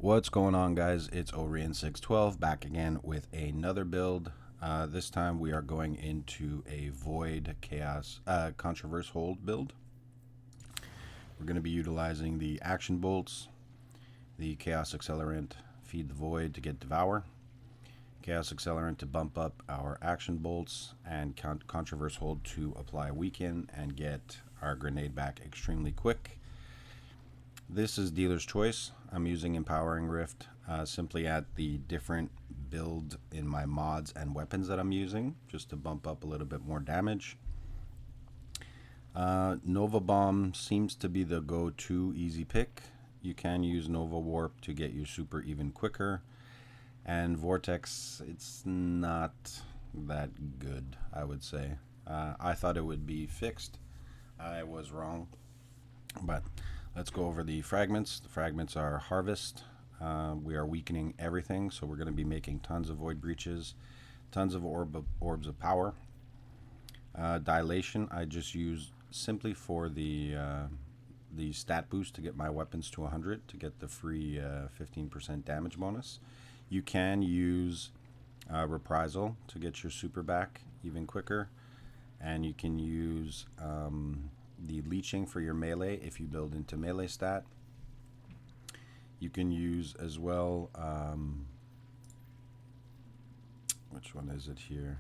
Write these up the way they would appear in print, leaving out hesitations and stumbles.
What's going on, guys? It's Orion612 back again with another build. This time we are going into a Void Chaos Contraverse Hold build. We're going to be utilizing the Axion Bolts, the Chaos Accelerant, Feed the Void to get Devour, Chaos Accelerant to bump up our Axion Bolts, and Contraverse Hold to apply Weaken and get our grenade back extremely quick. This is dealer's choice. I'm using Empowering Rift simply at the different build in my mods and weapons that I'm using, just to bump up a little bit more damage. Nova Bomb seems to be the go-to easy pick. You can use Nova Warp to get your super even quicker. And Vortex, it's not that good, I would say. I thought it would be fixed. I was wrong. But let's go over the fragments. The fragments are Harvest. We are weakening everything, so we're going to be making tons of Void Breaches, tons of Orbs of Power. Dilation, I just use simply for the stat boost to get my weapons to 100 to get the free 15% damage bonus. You can use Reprisal to get your super back even quicker, and you can use the leeching for your melee if you build into melee stat. You can use as well, which one is it here?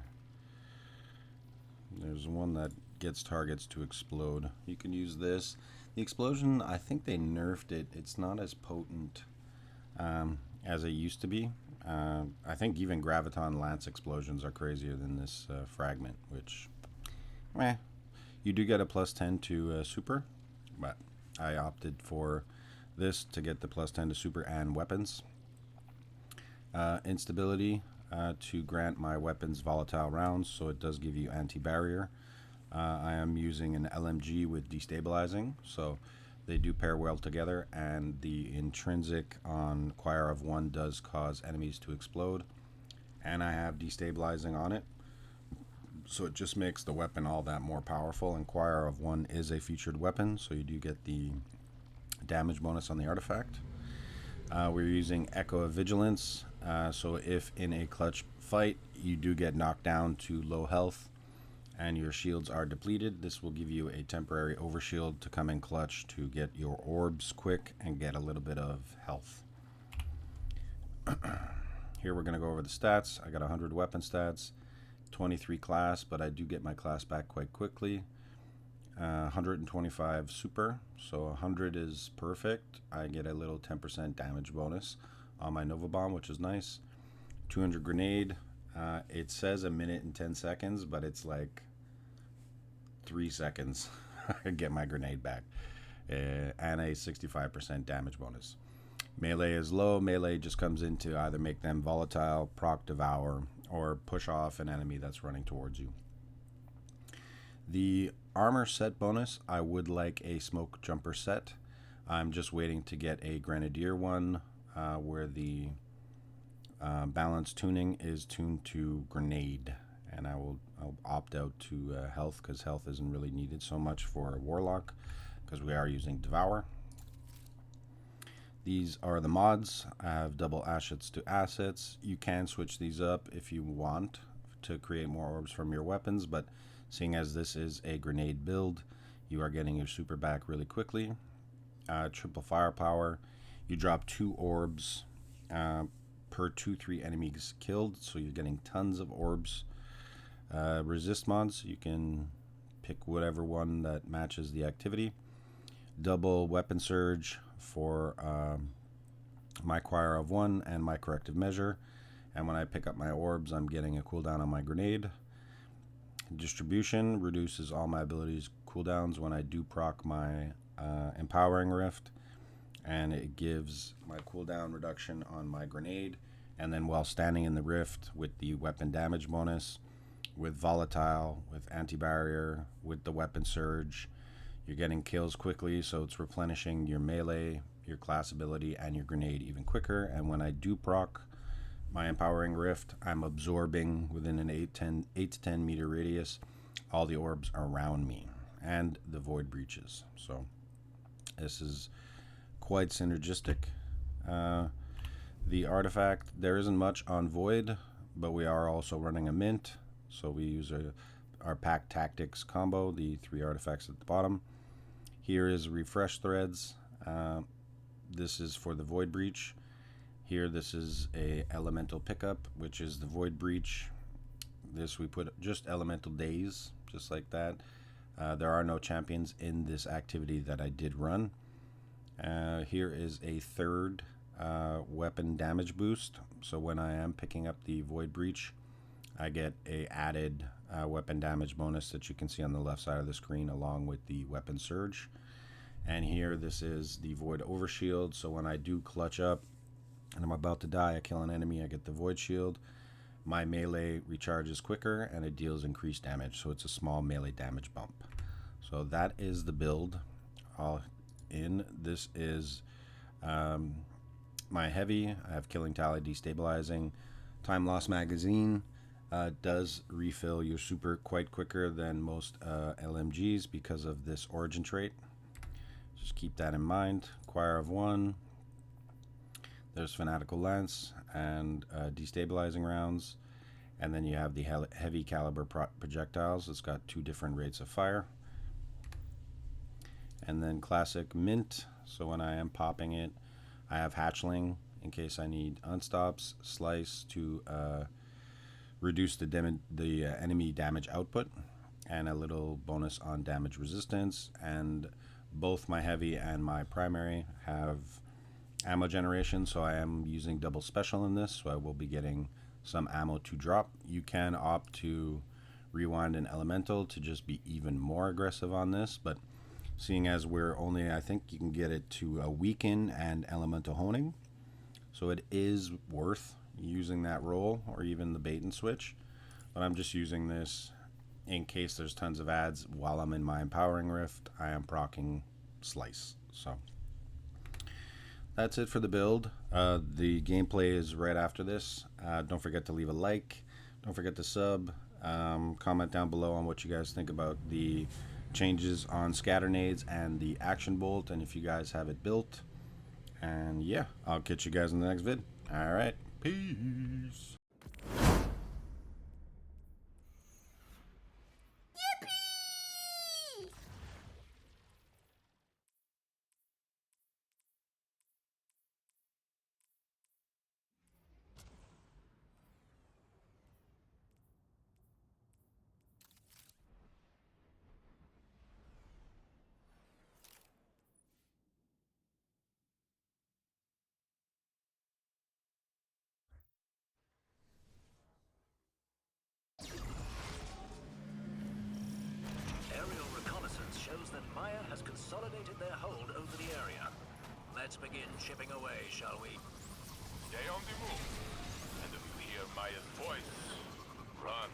There's one that gets targets to explode. You can use this. The explosion, I think they nerfed it. It's not as potent as it used to be. I think even Graviton Lance explosions are crazier than this fragment, which, meh. You do get a plus 10 to super, but I opted for this to get the plus 10 to super and weapons. Instability to grant my weapons volatile rounds, so it does give you anti-barrier. I am using an LMG with destabilizing, so they do pair well together, and the intrinsic on Choir of 1 does cause enemies to explode, and I have destabilizing on it. So it just makes the weapon all that more powerful, and Choir of 1 is a featured weapon, so you do get the damage bonus on the artifact. We're using Echo of Vigilance, so if in a clutch fight you do get knocked down to low health and your shields are depleted, this will give you a temporary overshield to come in clutch to get your orbs quick and get a little bit of health. Here we're going to go over the stats. I got 100 weapon stats, 23 class, but I do get my class back quite quickly. 125 super, so 100 is perfect. I get a little 10% damage bonus on my Nova Bomb, which is nice. 200 grenade. It says a minute and 10 seconds, but it's like 3 seconds I get my grenade back. And a 65% damage bonus. Melee is low. Melee just comes in to either make them volatile, proc devour, or push off an enemy that's running towards you. The armor set bonus, I would like a smoke jumper set. I'm just waiting to get a grenadier one where the balance tuning is tuned to grenade, and I'll opt out to health, because health isn't really needed so much for Warlock because we are using Devour. These are the mods. I have double assets to assets. You can switch these up if you want to create more orbs from your weapons, but seeing as this is a grenade build, you are getting your super back really quickly. Triple firepower. You drop 2 orbs per 2-3 enemies killed, so you're getting tons of orbs. Resist mods, you can pick whatever one that matches the activity. Double weapon surge for my Choir of 1 and my corrective measure, and when I pick up my orbs, I'm getting a cooldown on my grenade. Distribution reduces all my abilities cooldowns when I do proc my Empowering Rift, and it gives my cooldown reduction on my grenade. And then while standing in the rift with the weapon damage bonus, with volatile, with anti-barrier, with the weapon surge, you're getting kills quickly, so it's replenishing your melee, your class ability, and your grenade even quicker. And when I do proc my Empowering Rift, I'm absorbing within an 8 to 10 meter radius all the orbs around me and the Void Breaches. So this is quite synergistic. The artifact, there isn't much on Void, but we are also running a mint. So we use our Pack Tactics combo, the 3 artifacts at the bottom. Here is Refresh Threads. This is for the Void Breach. Here, this is a Elemental Pickup, which is the Void Breach. This we put just Elemental Days, just like that. There are no champions in this activity that I did run. Here is a third weapon damage boost. So when I am picking up the Void Breach, I get a added weapon damage bonus that you can see on the left side of the screen, along with the weapon surge. And here, this is the Void Overshield. So when I do clutch up and I'm about to die, I kill an enemy, I get the Void Shield. My melee recharges quicker and it deals increased damage, so it's a small melee damage bump. So that is the build all in. This is my heavy. I have Killing Tally, Destabilizing. Time Loss Magazine does refill your super quite quicker than most LMGs because of this origin trait. Just keep that in mind. Choir of One. There's Fanatical Lance and Destabilizing Rounds. And then you have the heavy caliber projectiles. It's got 2 different rates of fire. And then Classic Mint. So when I am popping it, I have Hatchling in case I need unstops, Slice to reduce the enemy damage output, and a little bonus on damage resistance. And both my heavy and my primary have ammo generation, so I am using double special in this, so I will be getting some ammo to drop. You can opt to rewind an elemental to just be even more aggressive on this, but seeing as we're only, I think you can get it to a weaken and elemental honing, so it is worth using that roll or even the bait and switch. But I'm just using this in case there's tons of ads while I'm in my empowering rift. I am proccing Slice. So that's it for the build. The gameplay is right after this. Don't forget to leave a like. Don't forget to sub. Comment down below on what you guys think about the changes on Scatternades and the Axion Bolt, and if you guys have it built. And yeah, I'll catch you guys in the next vid. Alright, peace. Has consolidated their hold over the area. Let's begin chipping away, shall we? Stay on the move, and if you hear Maya's voice, run.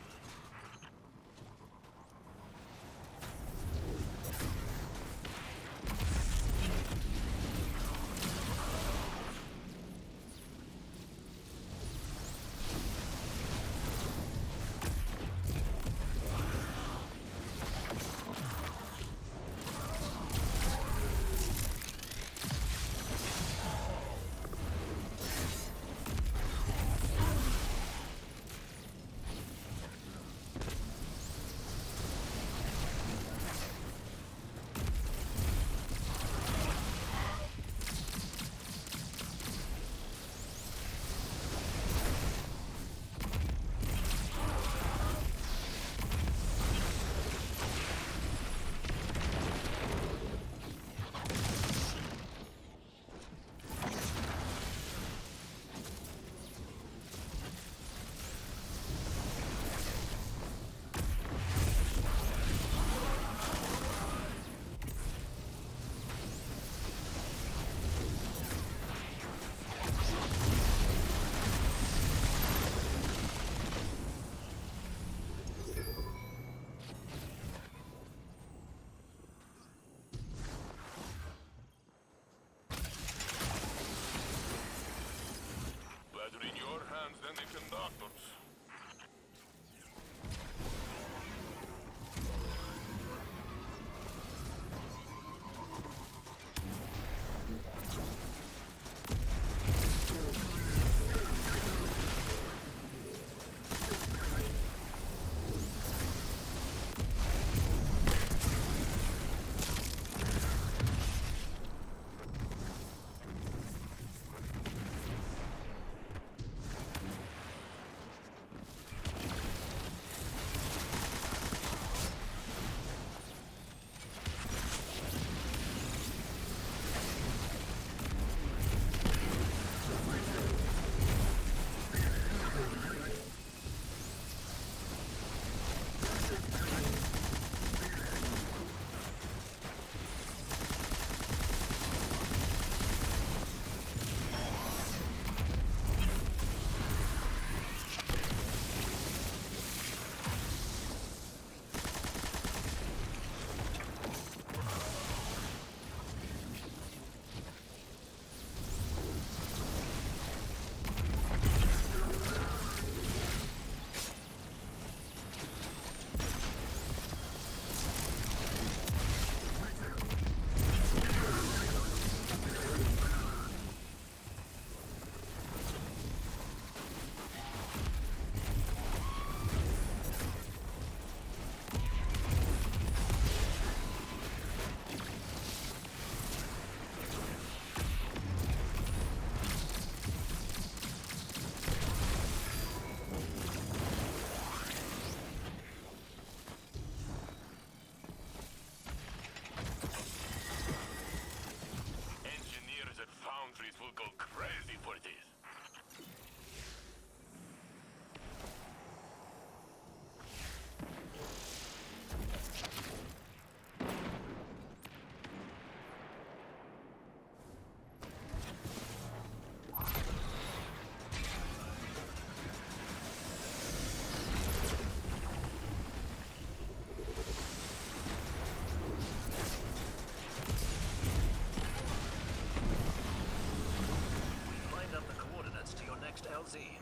see.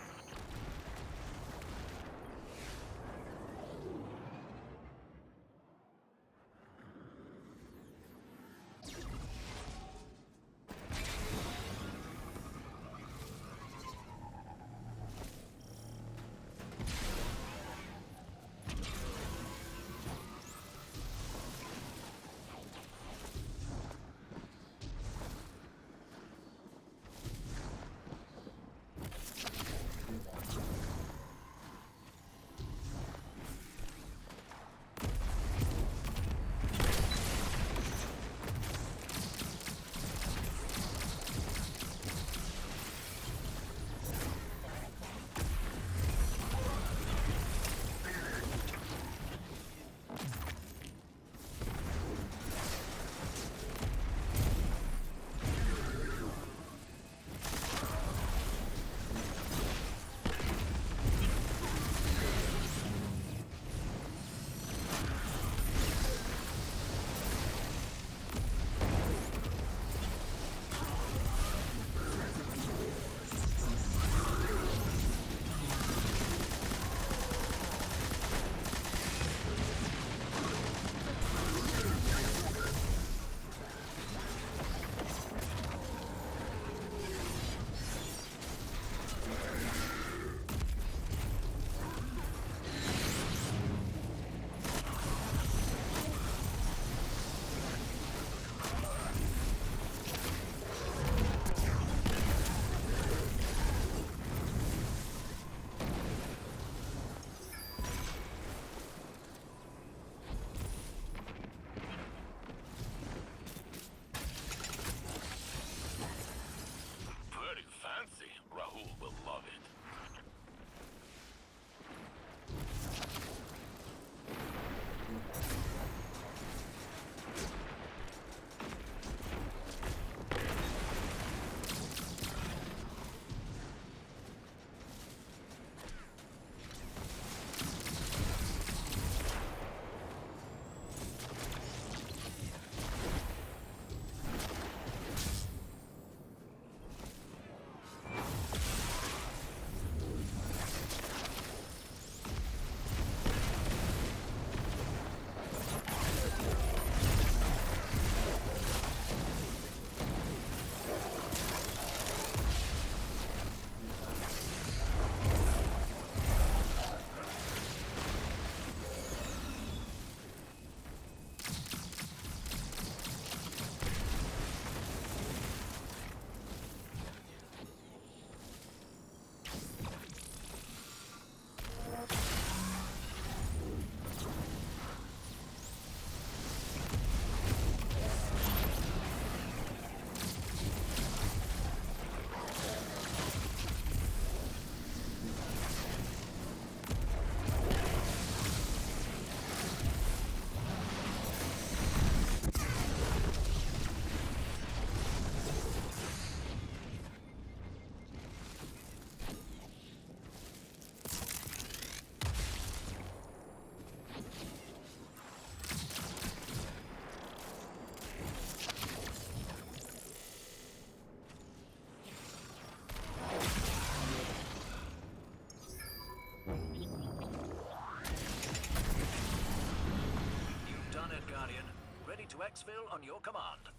To exfil on your command.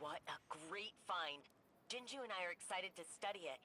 What a great find. Jinju and I are excited to study it.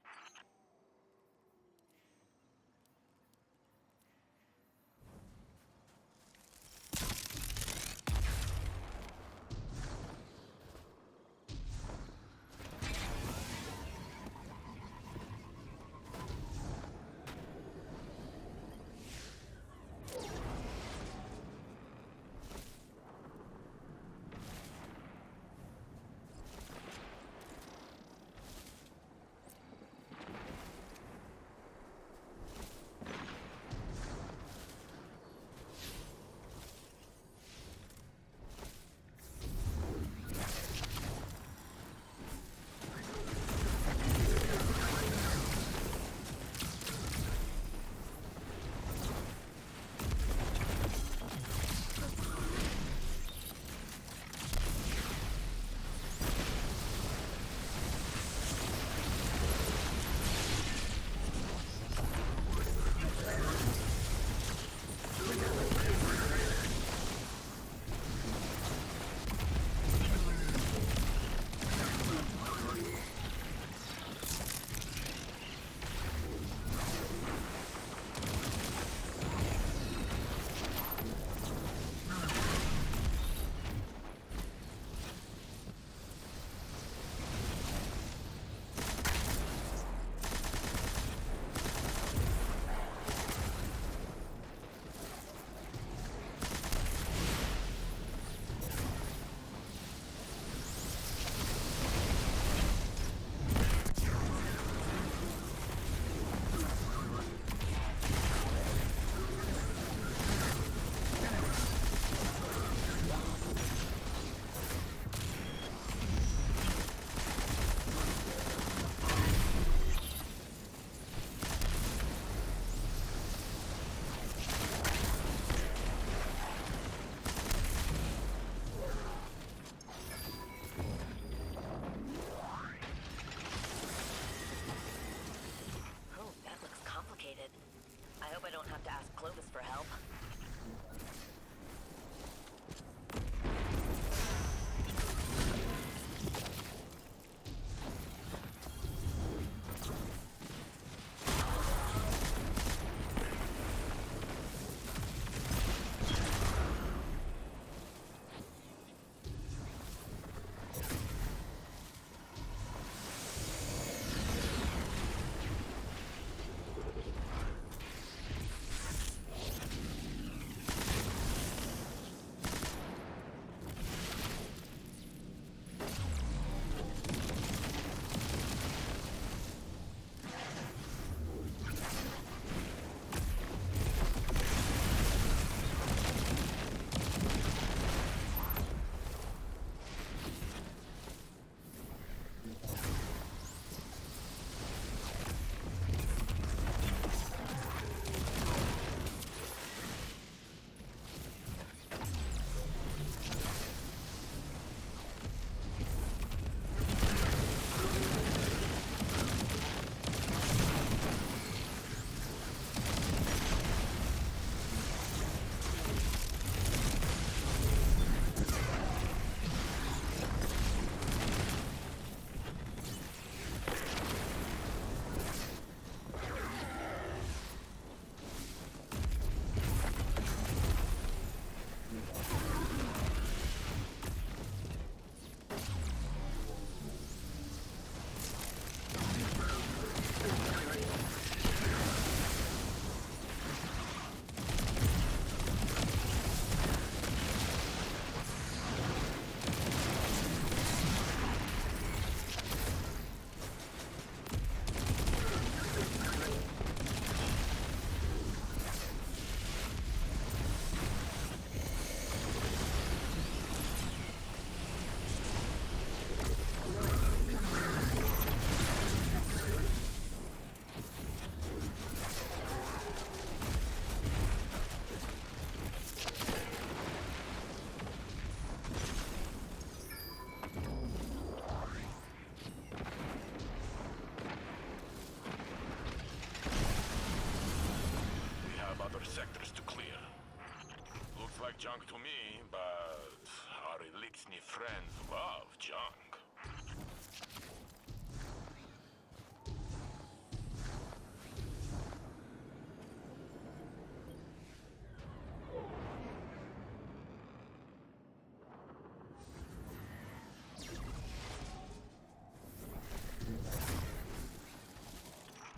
junk to me, but our Elixir friends love junk.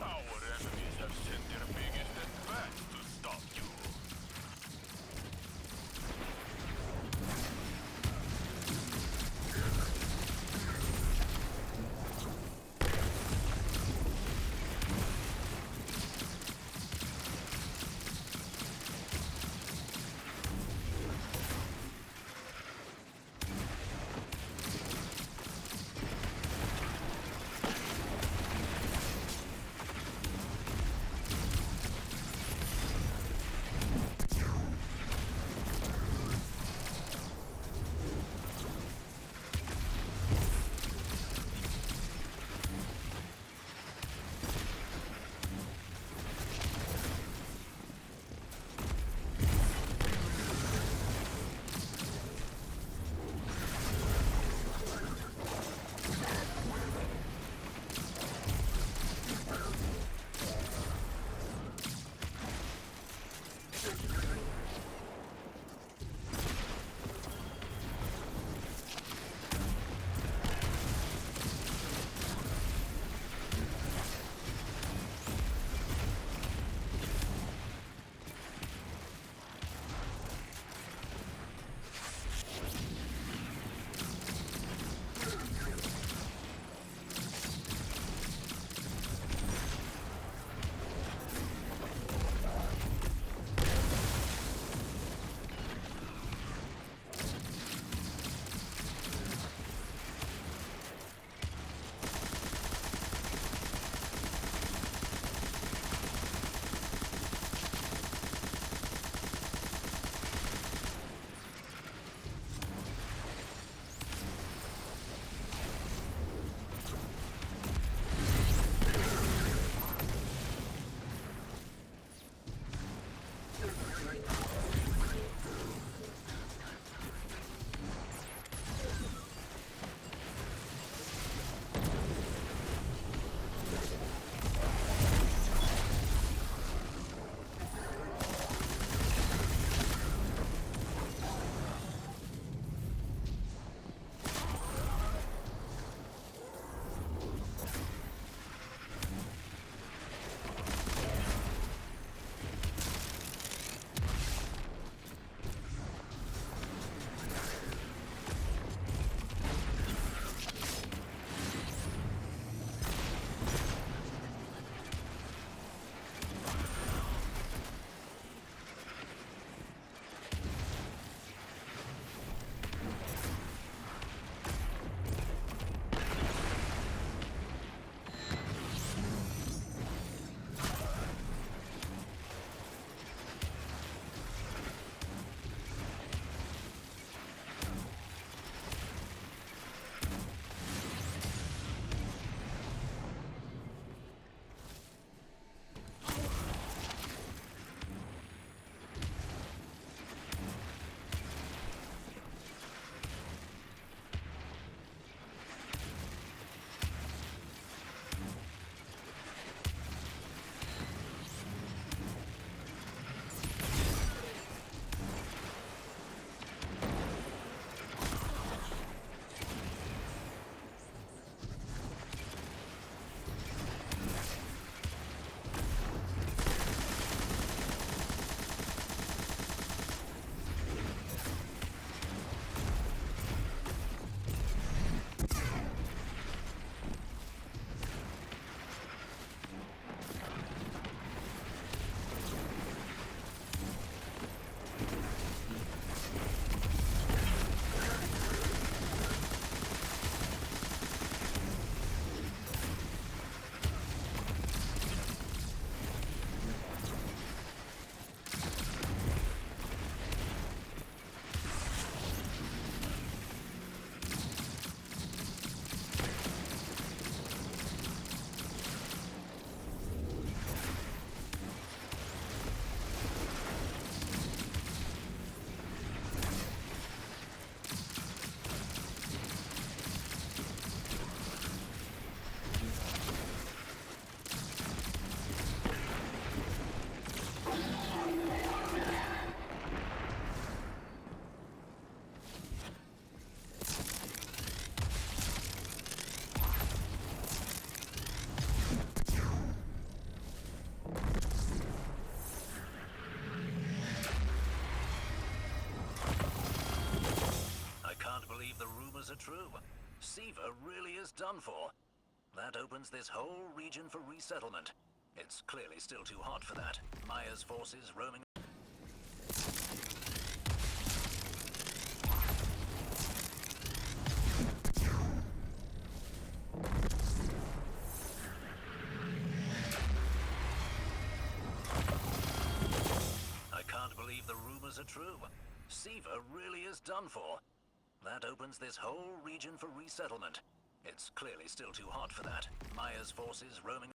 Our enemies have sent their biggest and best to stop you. true. Siva really is done for. That opens this whole region for resettlement. It's clearly still too hot for that. Maya's forces roaming. I can't believe the rumors are true. Siva really is done for. That opens this whole region for resettlement. It's clearly still too hot for that. Maya's forces roaming